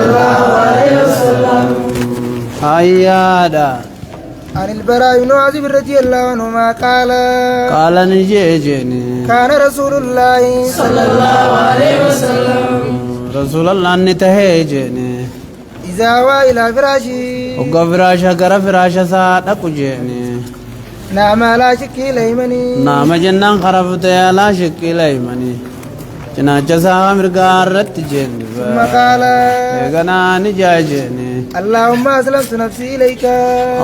الله عليه وسلم. هيا عن البراء بن عازب رضي الله عنهما قال نجيجني كان رسول الله صلى الله عليه وسلم رسول الله نتهيجني إذا هوى إلى فراشه وقف فراشة قرى فراشة ساعة جيني نعم لا شك ليمني نام جنان خرفت يا لا شك ليمني جنا جزا مرقار رتجني ثم قال يغنا نجاجني اللهم أسلمت نفسي إليك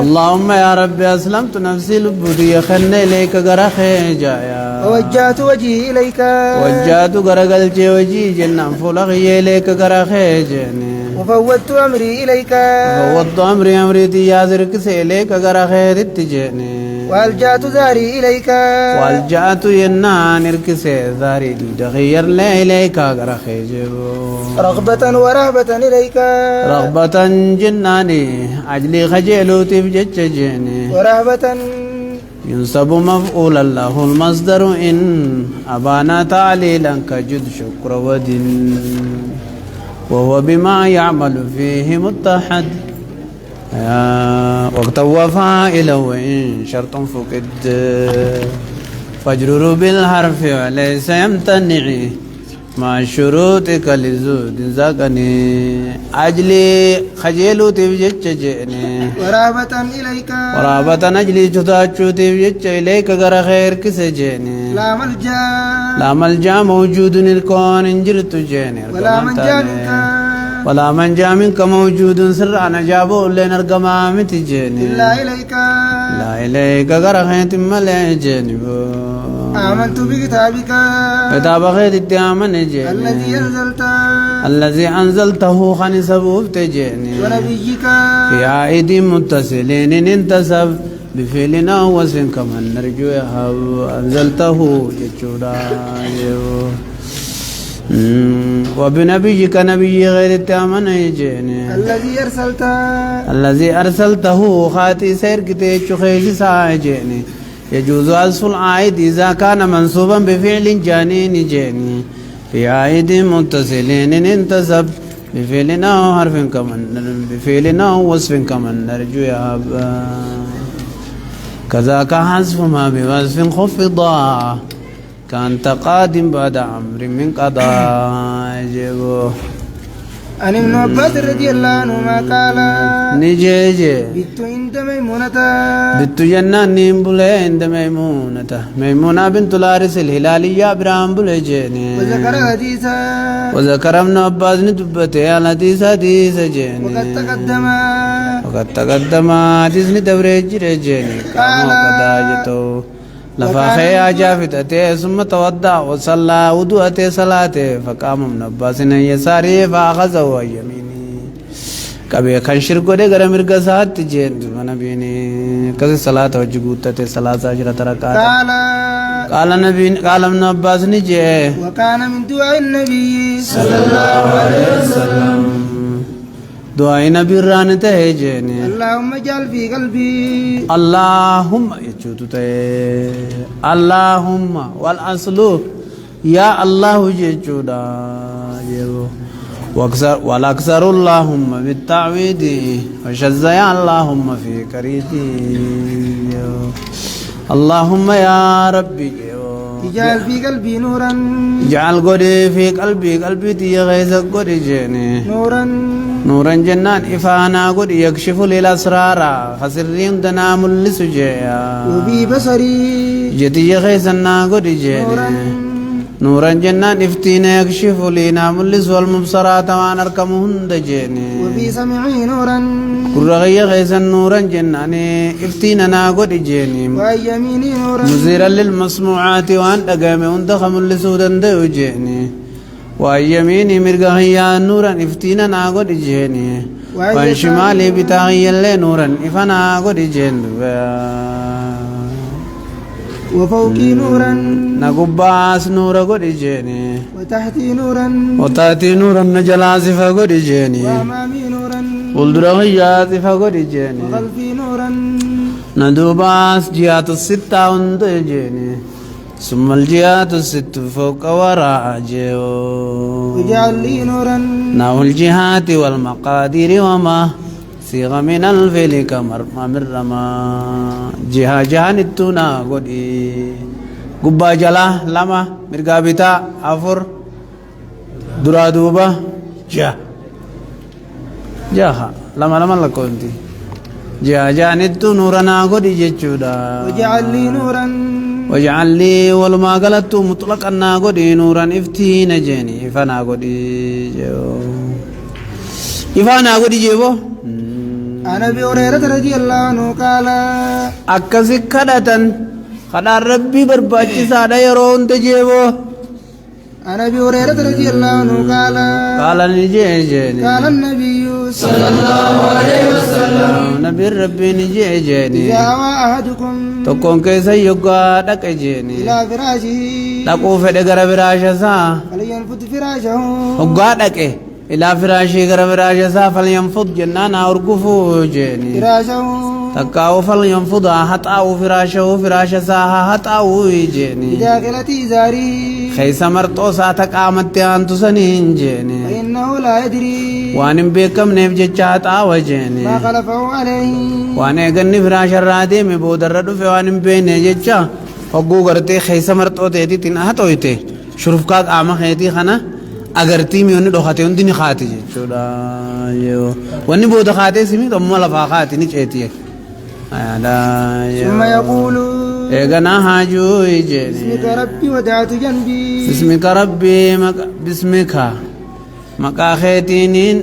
اللهم يا ربي أسلمت نفسي لبودي خن إليك قرى خيجايا ووجهت وجهي إليك وجهت قرى قلجي وجي جنان فلغي إليك قرى خيجني وفوضت أمري إليك فوضت أمري تيازرك سيليك قرى خير اتجني والجأت زاري إليك والجأت ينان اركسي زاري دغير لي إليك قرى خيجبو رغبة ورهبة إليك رغبة جناني أجلي خجلو تبجج جيني ورهبة ينصب مفعولا له المصدر إن أبانا تعليلا كجد شكر ودن وهو بما يعمل فيه متحد وقت وفاء وإن شرط فقد فاجرر بالحرف وليس يمتنع مع شروطك لزود زقني أجلي خجلو تبجج جئني ورهبة إليك ورهبة أجلي تتاجو تبجج إليك غير خير كسجيني لا ملجأ موجود الكون انجرت جيني ولا من جاء منك موجود سر أنا جابو لين أرقما متجيني إلا إليك لا إليك غير خير ملي جيني آمنت بكتابك كتاب خير التامن جيني الذي أنزلته خنس بوفتجيني ونبيك في عائد متصلين انتسب بفعلنا وسن كمن نرجو يهب أنزلته يجودا وبنبيك نبي غير التامن يجيني الذي أرسلته خاتي سير كتيش خيش ساجيني يجوز ألف العائد إذا كان منصوبا بفعل جانين جيني في عائد متصلين انتسب بفعلنا حرف كمن بفعلنا وصف كمن نرجو يهب كذاك حذف ما بوصف خفضا كان تقادم بعد أمر من قضاء جبو عن ابن عباس رضي الله عنهما قال نجيجي بت عند ميمونة بت جنان نيمبولي عند ميمونة بنت الحارث الهلالية برام بولجيني وذكر ابن عباس ندبته على حديث جيني وقد تقدم حديث ندبريج جيني قال قداجته لفاخي جافتته ثم توضع وصلى وضوءته صلاته فقام ابن عباس يساري فأخذه يميني كبي خنشر قد غير مرغ سات جين من بيني كذا صلاة وجبوتته صلاة 10 ركعات قال ابن عباس نجي وكان من دعاء النبي صلى الله عليه وسلم دعاء نبي رانته جيني اللهم اجعل في قلبي اللهم يجوتته اللهم والأصل يا الله يجودا والأكثر اللهم بالتعويد وشز يا اللهم في كريدي اللهم يا ربي اجعل في قلبي نورا اجعل قدي في قلبي تيغيث قدي جيني نورا جنان إفانا قد يكشف للأسرار خسرين دنا ملس جيا وبي بصري جتي خيسنا قد جيني نورا جنان افتين يكشف لنا ملس والمبصرات وان أركمهن دجيني وبي سمعي نورا قرغي خيسا نورا جنان افتيننا قد جيني ويميني نورا مزيرا للمسموعات وان أقامي وندخم لسودا دو جيني ويميني مرغيا نورا افتينا ناغد جيني وان شمالي بتاغي اللي نورا افنا غد جين وفوقي نورا نغباس نورا غد جيني وتحتي نورا نجلاسف غد جيني وامامي نورا والدرغيات فغد جيني وخلفي نورا ندوباس جهات الستة وند جيني ثم الجهات الست فوق وراء جو واجعل لي نورا نحو الجهات والمقادير وما صيغ من الفعل كمرمى من رمى جهان التنا قدي قبا جلا لما مرقابتا أفر درادوبة جاها لما لكونتي جهان التنا نورنا قدي جيشودا واجعل لي نورا واجعل لي ولما قلت مطلقا ناقودي نورا افتين جيني فانا قودي جو إفانا قودي جيبو عن ابي هريره رضي الله عنه قال أكسي كدتا خدا ربي برباچي سادا يرون تجيبو عن ابي هريره رضي الله عنه قال نجي جيني قال النبي صلى الله عليه وسلم نبي ربي نجي جيني إذا هوى أحدكم تكون كيسا يقا دك جيني إلى فراشه دكو فدقر فراشا سا فلينفض فراشه وقا دك إلى فراشي غر فراشا سا فلينفض جنانا أرقفو جيني فراشه تكاو فلينفض حتاو فراشا سا حتاو جيني بداخلة إزاري خيس مرتو سا تقامت أنتو سنين جيني فإنه لا يدري وانم بكم نفجة چاتا وجيني ما خلفه عليه وانا غني فراش الرادي مي بودر ردو في وانم بين جچا فغو غرتي خيس مرتو تيتي تنا هتويته شرف کا قام خيتي خنا اگرتي مي ون دوخاتي اندني خاتي چودا يو وني بود خاتي سمي تو ملا فاخاتي ني چيتي ادا ثم يقول اغنا هاجو يجيني بسمك ربي ودعت جنبي بسمك ربي بسمك مكا خيتينين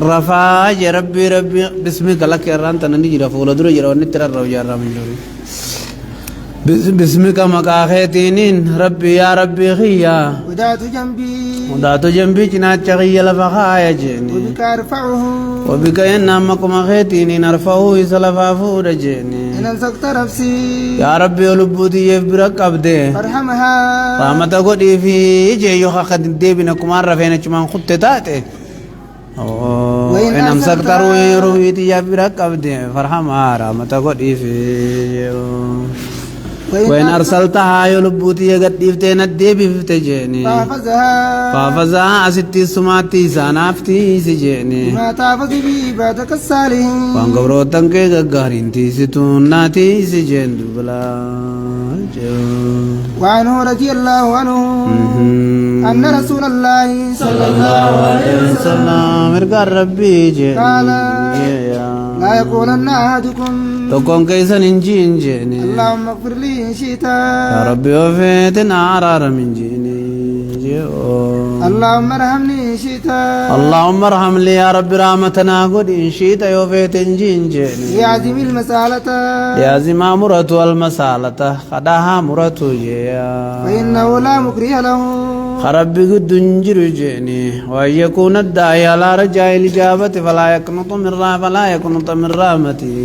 رفاج ربي بسمك لك رانت نني رفول درو جرو نتر رو جرا من جوري بسمك مكا خيتينين ربي يا ربي خيا ودعت جنبي جنا تغي لفخايا جيني وبك أرفعه وبك ينامكم خيتينين ارفعه سلفافو رجيني إن أنسكت نفسي يا ربي ولبودي يبرك أبدي فارحمها رحمة قدي في جيو خد ديبنا كمان رفينا كمان خدت تاتي وإن أمسكت رويتي يبرك أبدي فرحمها رحمة قدي في وإن أرسلتها يلبوتي يقدي فتين الديبي فتجيني فافزها أستي سماتي سانافتي سجيني ما تافز بي بعدك الصالحين وان قبرو تنكي غغارين تيستون ناتي سجين دوبلا وعنه رضي الله عنه أن رسول الله صلى الله عليه وسلم مرقى ربي جيني قال لا يقولن أحدكم تكون كيسا ننجيني اللهم اغفر لي إن شئت يا ربي وفيتنا عرار من جيني اللهم ارحمني إن شئت اللهم ارحم لي يا رب رحمتنا قد إن شئت يوفيت جيني يعزم المسألة يعزم مرة المسألة خداها مرة جيا فإنه لا مكره له خربي قد نجر جيني وأن يكون الداعي على رجاء الإجابة فلا يقنط من رحمتي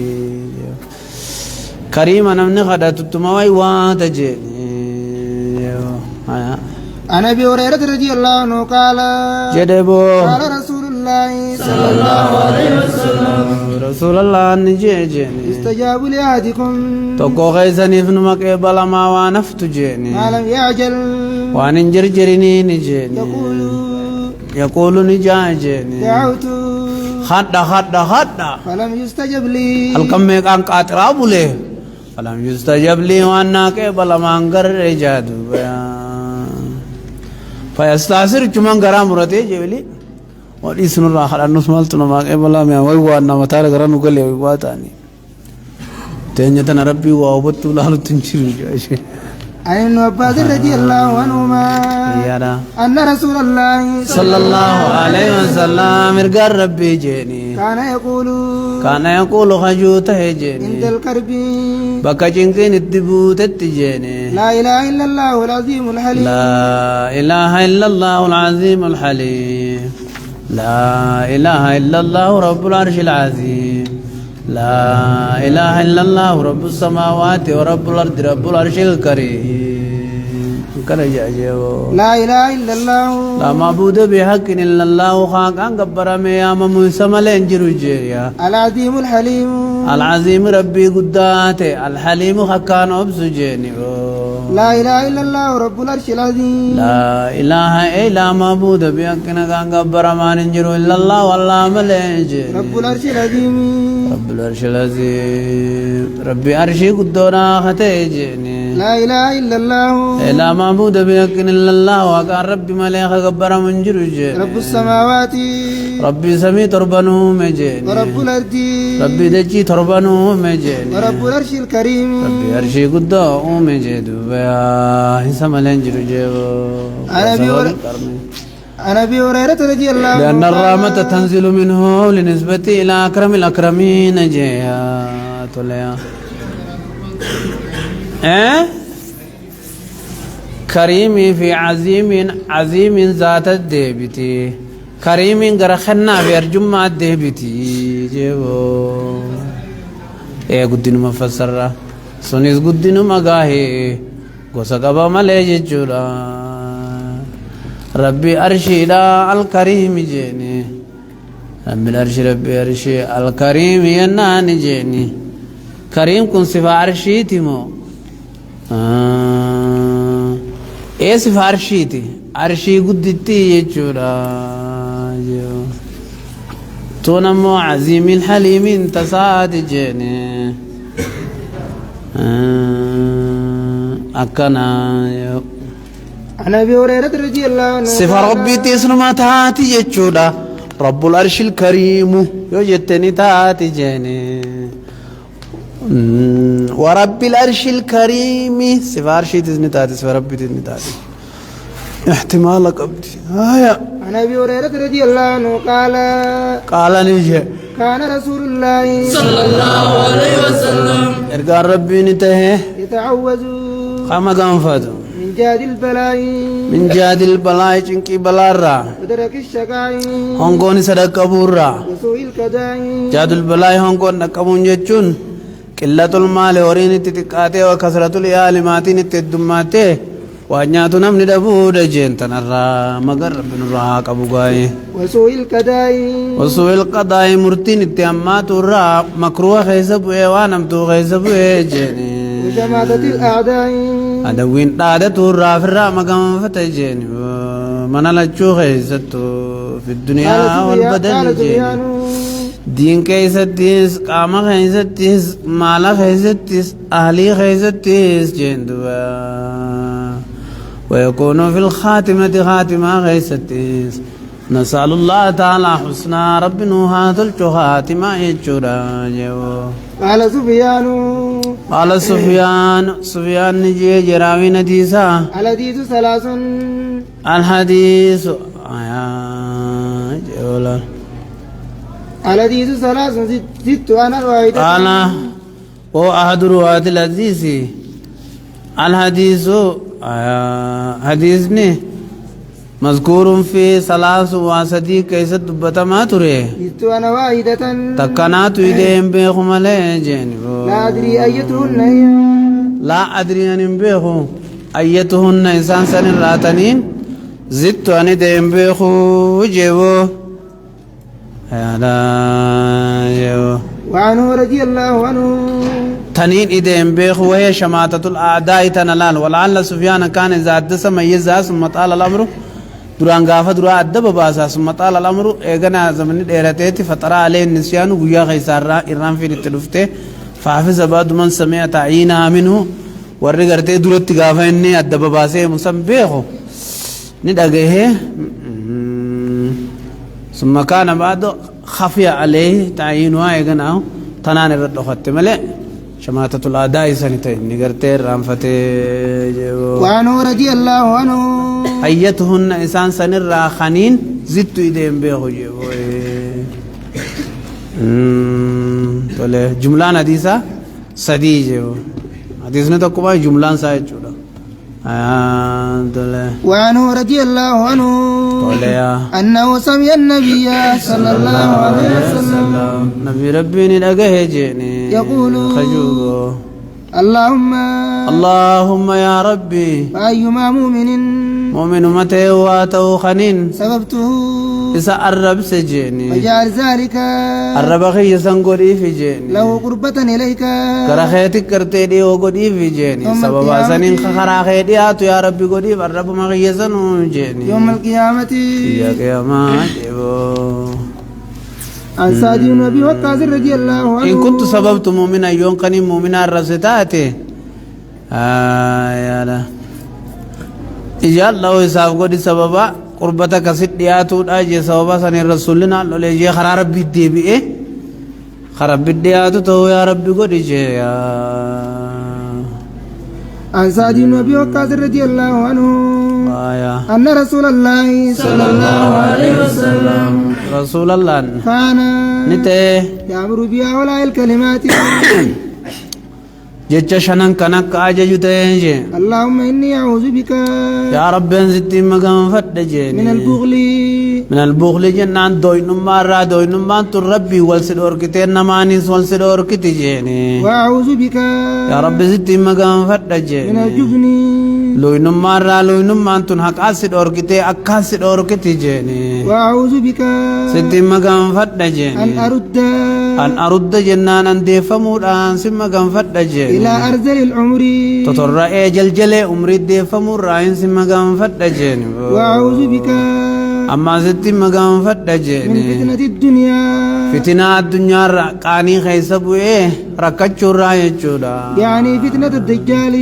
كريما نمني خدت التموي واتجيني عن ابي هريره رضي الله عنه قال جدبو قال رسول الله صلى الله عليه وسلم رسول الله نجيني استجاب لأحدكم تقو غيثني في مقبل ما وانفت جيني ما لم يعجل وان انجرجرني نجيني يقول نجاجيني دعوت خد فلم يستجب لي الكميك أنك أتراب له فلم يستجب لي وانا قبل ما انقر جادو فيستاثر كمان غرام مرتي جبلي وليسن الآخر النص مالتنا ما قبل ما ويوانا متار غرام قال لي ويواتاني تنجتنا ربي وأوبت له تنشر جاشي عن ابن عباس رضي الله عنهما أن رسول الله صلى الله عليه وسلم ارقى ربي جيني كان يقول خجوته جيني عند الكرب بكا جنكين الدبوت التجيني لا إله إلا الله العظيم الحليم لا إله إلا الله العظيم الحليم لا إله إلا الله رب العرش العظيم لا إله إلا الله رب السماوات ورب الأرض رب العرش الكريم لا إله إلا الله لا معبود بحق إلا الله خاق أن قبر ميام موسى ملين جروجيا العظيم الحليم العظيم ربي قداته الحليم خكان أبسجيني لا إله إلا الله رب العرش العظيم لا إله إلا معبود بحقنا كان قبر ما ننجر إلا الله والله مليج رب العرش العظيم رب العرش العظيم ربي عرشي قدونا ختيجني لا إله إلا الله إلا معبود بحقنا إلا الله وكان ربي مليخ قبر من جرج رب السماوات ربي سمي تربنو مجيني ورب الأرض ربي دجي تربنو مجيني ورب العرش الكريم ربي عرشي قدو مجيدو بيا حسام الانجر جيبو عن أبي هريرة رضي الله عنه لأن الرحمة تنزل منه لنسبة إلى أكرم الأكرمين جيها توليا كريم في عظيم ذات الديبتي كريم غرخنا في أرجمة الديبتي جيبو قدين مفسر سونيس قدين مغاهي غوسا قبا ملي جيجورا ربي أرشي لا الكريم جيني ربي الأرشي ربي أرشي الكريم يناني جيني كريم كن صفة عرشي تيمو ايه صفة عرشي تي عرشي قدتي يجورا تونمو عظيم الحليم انتصاد جيني أكنا عن أبي هريرة رضي الله عنه صفة ربي تسنما تاتي يجورا رب العرش الكريم يوجدني تاتي جيني ورب العرش الكريم صفة عرشي تسني تاتي صفة ربي تسني تاتي احتمال قبضي عن أبي هريرة رضي الله عنه قال نيجي كان رسول الله صلى الله عليه وسلم ارقى ربي نتهي يتعوذ قام قنفته من جاد البلاء من جاد البلاء چنكي بلارا ودرك الشقاء هنگوني صدق بورا وسوء القضاء جاد البلاء هنگون نقبون جچون قلة المال ورين اتتقاته وكسرة اليال ماتين اتدماته وانياتو نمني دبود جنتن الرا مگر ربن الرا قبو غاي وسوء القضاء وسوء القضاء مرتين اتيامات الرا مكروه خيسب وانم تو خيسب جني وجماعة الأعداء أدوين دادة الرا في الرا مقام فتجني من لچو خيستو في الدنيا والبدن جني دين كيستيس قام خيستيس مال خيستيس أهلي خيستيس جندوا ويكون في الخاتمة خاتمة غيستيس نسأل الله تعالى حسنى رب نوها تلچو خاتمة يجورا قال سفيان نجي جراوي نديسا الحديث ثلاث الحديث جولا الحديث ثلاث زدت أنا واحدة أنا وأحد رواة الحديث الحديث حديثني مذكور في ثلاث واسدي كيس دبتا ما تري زدت أنا واحدة تكنات يدين بيخم عليه لا أدري أيتهن هي لا أدري أن بيخو أيتهن إنسان سن راتنين زدت أنا دين بيخو جيبو وعنه رضي الله عنه تنين إدين بيخ وهي شماتة الأعداء تنلال ولعل سفيان كان إذا حدث ميزها ثم طال الأمر دران غافة درا أدب باسا ثم طال الأمر إيغنا زمن ديرتيت فترى عليه النسيان ويا خيسار إران في التلفته فحفظ بعض من سمع تعيينها منه ورغرتي درت غافة إني أدب باسا مسم بيخو ندقه ثم كان بعد خفي عليه تعيينها إيغنا تنان الرد أخذت ملئ شماتة الأداء سنتين نقرتي رانفتي وعنه رضي الله عنه أيتهن إنسان سنر خنين زدت إيدين بيخو جيبو تولي جملان حديثة سدي جيبو حديث نتاكو جملان سايد جودا وعنه رضي الله عنه أنه سمع النبي صلى الله عليه وسلم نبي ربي نلقه جيني يقول خجوبه اللهم يا ربي فأيما مؤمن مؤمن متى واتو خنين سببته إسا الرب سجيني فجعل ذلك الرب خي سنقولي في جيني له قربة إليك كرخيتك كرتيدي وقولي في جيني سببا سنين خخرا خيدياتو يا ربي قولي الرب مخي سنو جيني يوم القيامة يا قيامات عن سعد بن أبي وقاص رضي الله عنه إن كنت سببت مؤمنا يوم كان مؤمنا الرسطاتي يا لا إجا الله يساف قولي سببا قربتك سدياتو أجي سببا سني رسولنا لولي جي خرا ربي الديبئي خرب الدياتو تو يا ربي قولي جي عن سعد بن أبي وقاص رضي الله عنه أن رسول الله صلى الله عليه وسلم رسول الله كان نته يأمر بهؤلاء الكلمات جتش شنن كنك أججو تينجي اللهم إني أعوذ بك يا رب انزتي مقام فتجيني من البخل جنان دوين مارا دوين مان تربي والسدور كتير نمانيس والسدور كتجيني وأعوذ بك يا رب زتي مقام فتجيني من الجبن لوين مارا لوين مان تنحق أسدور كتير أكاسدور كتجيني وأعوذ بك زتي مقام فتجيني أن أرد جنان أن ديفمور أن سم مقام فتجيني إلى أرذل العمر تطرع جلجل عمري ديفمور أن سم مقام فتجيني وأعوذ بك أما زتي مقام فتجيني من فتنة الدنيا فتنة الدنيا قاني خيسبو ركتشو رايتشودا يعني فتنة الدجال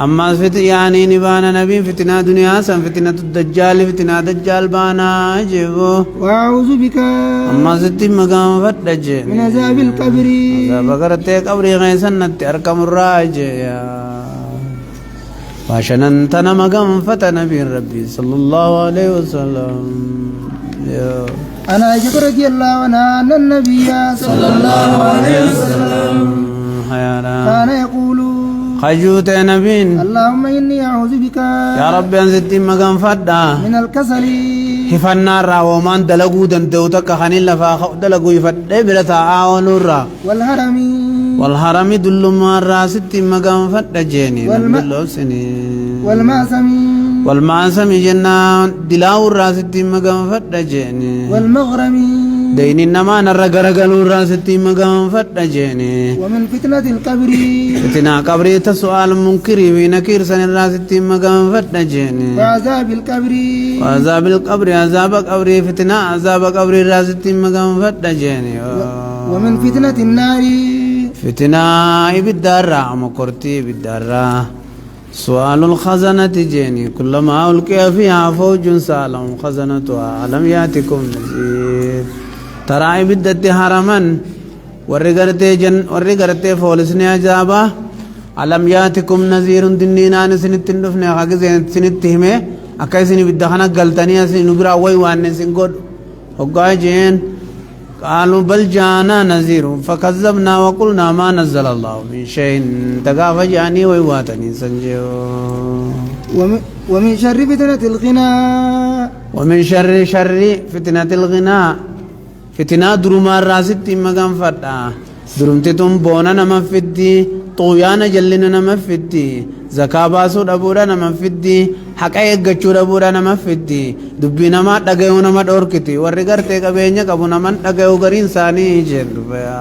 أما يعني نبانا نبي فتنة دنيا سن فتنة الدجال فتنة دجال بانا جيبو وأعوذ بك أما زتي مقام فتجيني من عذاب القبر عذاب قرتي قبري غيسنت أركم الراجيا وشننتنا مقام فتنبي ربي صلى الله عليه وسلم أنا عائشة رضي الله عنها أن النبي صلى الله عليه وسلم كان يقول خجوت نبين اللهم إني أعوذ بك يا رب أنزلتي مقام فدا من الكسل هفنا را ومان دلقو دندوتك خنين لفا دلقو يفد بلتا آونورا والهرم دل مرة ستي مقام فدا جيني والمعسم جنان دلاو راستي مقام فدا جيني والمغرم دين إنما نرى قرقلو راستي مقام فدا جيني ومن فتنة القبر فتنة قبري تسؤال منكري ونكير سن راستي مقام فدا جيني وعذاب القبر عذاب قبري فتنة عذاب قبري راستي مقام فدا جيني ومن فتنة النار فتنة بالدار مكرتي بالدار سؤال الخزنة جيني كلما ألقي فيها فوج سألهم خزنتها ألم يأتكم نذير ترى بدت هرما ورقرتي فولسني أجابا ألم يأتكم نذير دنينا نسنتين دفني حقزين سنتهمه أكايسني بدخنا قلتاني سنبرا ويوان سنقود وقاجين قالوا بل جاءنا نذير فكذبنا وقلنا ما نزل الله من شيء تقاف جاني ويواتني سنجيو ومن شر فتنة الغنى ومن شر فتنة الغنى فتنة درما راستي مقام فتا درمتي بونا نما فدي طويانا جلنا نما فدي زكاة باسو دبورا نما فدي حقا يقچو دبورا نما فدي دبي نما دقيو نما دوركتي ورقرتي قبينيا قبو نما دقيو غرين ساني جن دبيا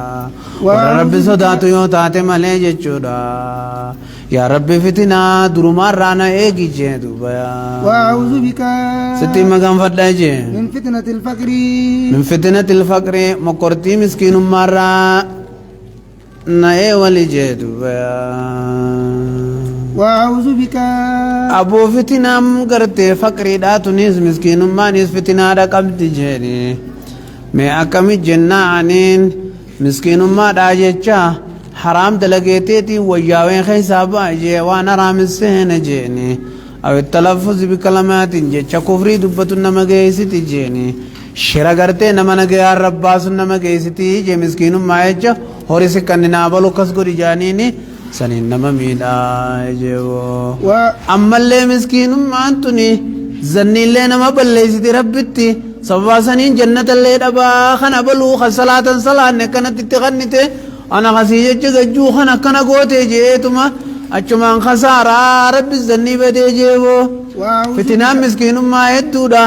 ورب صداتو يو تاتي ملي جچو دا يا رب فتنا درما رانا ايجي جن دبيا وأعوذ بك ستي مقام فدا جي من فتنة الفقر مقرتي مسكين مرة نأي ولي جدو وأعوذ بك أبو فتنة مقرتي فقري داتنيس مسكين مانيس فتنة دا قبت جيري مي أكمي جنة عنين مسكين ما دا جيچا حرام دلقيتي وياوين خيسابا جي وانا رام السهن جيني أو التلفظ بكلمات جيچا كفري دبتو نما گيسي جيني شرا کرتے نمن گیا رباس نما گیستی جے مسکین مایچ ہوری سے کننا بلو کس گری جانی نی سنین نما میدا جو املے مسکین مانتنی زنی لے نما بلے سی ربتی سوا سنین جنت لے دبا خنا بلو خصلاۃ صلاۃ نے کنت تغنتے انا خسیج گجو خنا کنا گوتے جے تما اچمان خسارا رب زنی بدے جو فتنہ مسکین مایتودا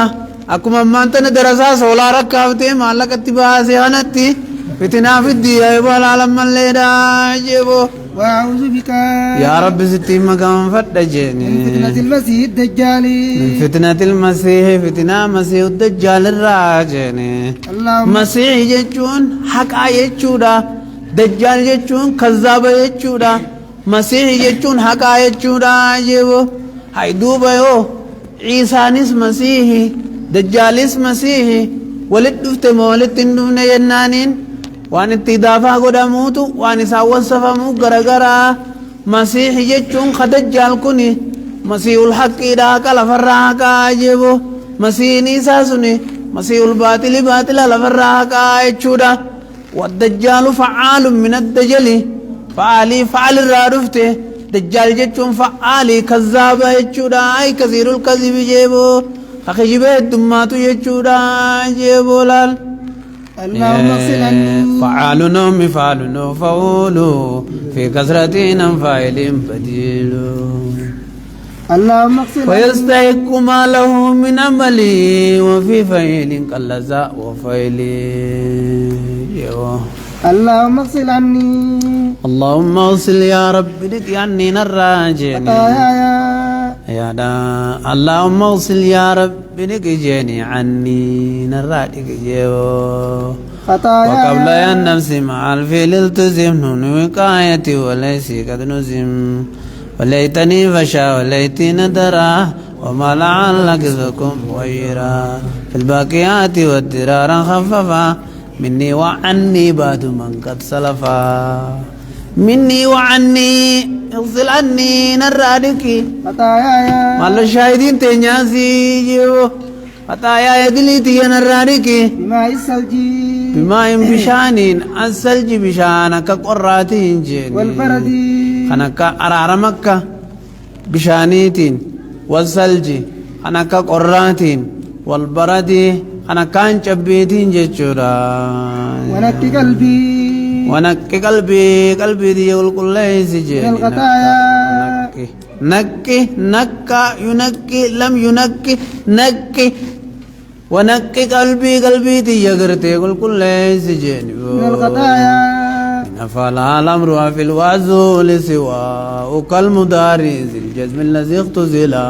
أكما ما أنت ندرسا سولا ركابتي مالك اتباع سيانتي فتنا في الدنيا يبال عالم الليلة جيبو وأعوذ بك يا رب ستي مقام فتجيني من فتنة المسيح الدجال من فتنة المسيح فتنة مسيح الدجال الراجيني اللهم مسيح يجون حقا يجودا دجال يجون كذاب يجودا مسيح يجون حقا يجودا جيبو هاي دوبا يو عيسى نس مسيحي دجالس مسيحي ولد دفت مولد تندون ينانين وان اتدافع قداموتو وان ساوى صفمو غرغرا مسيح يجون خدجال كوني مسيح الحق إذا قال فراقا جيبو مسيح نيسا سني مسيح الباطل باطل لفراقا يجودا والدجال فعال من الدجل فعالي فعل الرادفته دجال جتون فعالي كذاب يجودا أي كثير الكذب جيبو أخجبه الدمات يجودا جيبو لال اللهم اغسل عني فعالنا مفعلنا فعولو في كثرتنا فاعل بديل اللهم اغسل عني ويستحق ما له من عملي وفي فعل كاللزاء وفعلي اللهم اغسل عني اللهم اغسل يا رب لك عني الراجين يا دا اللهم اغسل يا رب لك جيني عني نرادك جيو خطايا وقبل أن نفسي مع الفيل التزم نون وقايتي وليس قد نزم وليتني فشا وليتي ندرا وما لعلك ذكم غيرا في الباقيات والدرارا خففا مني وعني بعد من قد سلفا مني وعني اغسل عني نرادكي خطايا مال الشاهدين تنياسي جيو خطايا يدليتي نرادكي بماء الثلج بماء بشانين الثلج بشانك قراتين جين والبرد خنك أرارمك بشانيتين والثلج خنك قراتين والبرد خنك انشبيتين جيشورا ونقي قلبي ونقي قلبي دي يقول كل سجين من الخطايا نقي نقى ينقي لم ينقي نقي ونقي قلبي دي يقرت يقول كل سجين من الخطايا نفعل الأمر في الوازول سواء كالمدارس الجزم الذي اختزلا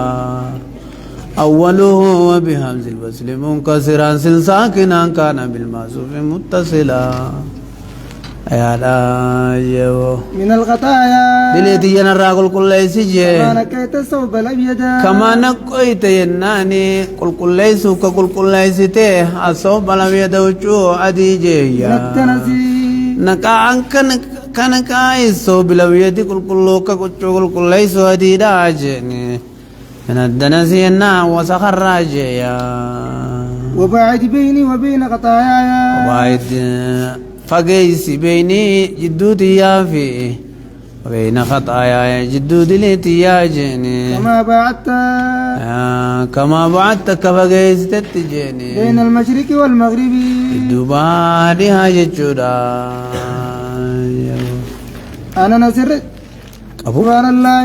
أوله وبهمز الوصل منكسرا ساكنا كان بالمعزوف متصلا يا لا يو من الخطايا دليتي ينراقل كل سجين كما نكيت الثوب الأبيض كما نقيت يناني كل ليسو كل ليسته الصوب لم يدوچو أديجي من التنسي نكا أنك كنكا الصوب لم يدي كل ليسو أديدا جني من الدنسينا وسخر راجيا وباعد بيني وبين خطاياي وباعد فقيس بيني جدودي يا في وبين خطاياي جدودي ليتي يا جني كما بعدت كفقيس تتجيني بين المشرق والمغرب الدبادي هاجتشورا أنا نسر أبو سبحان الله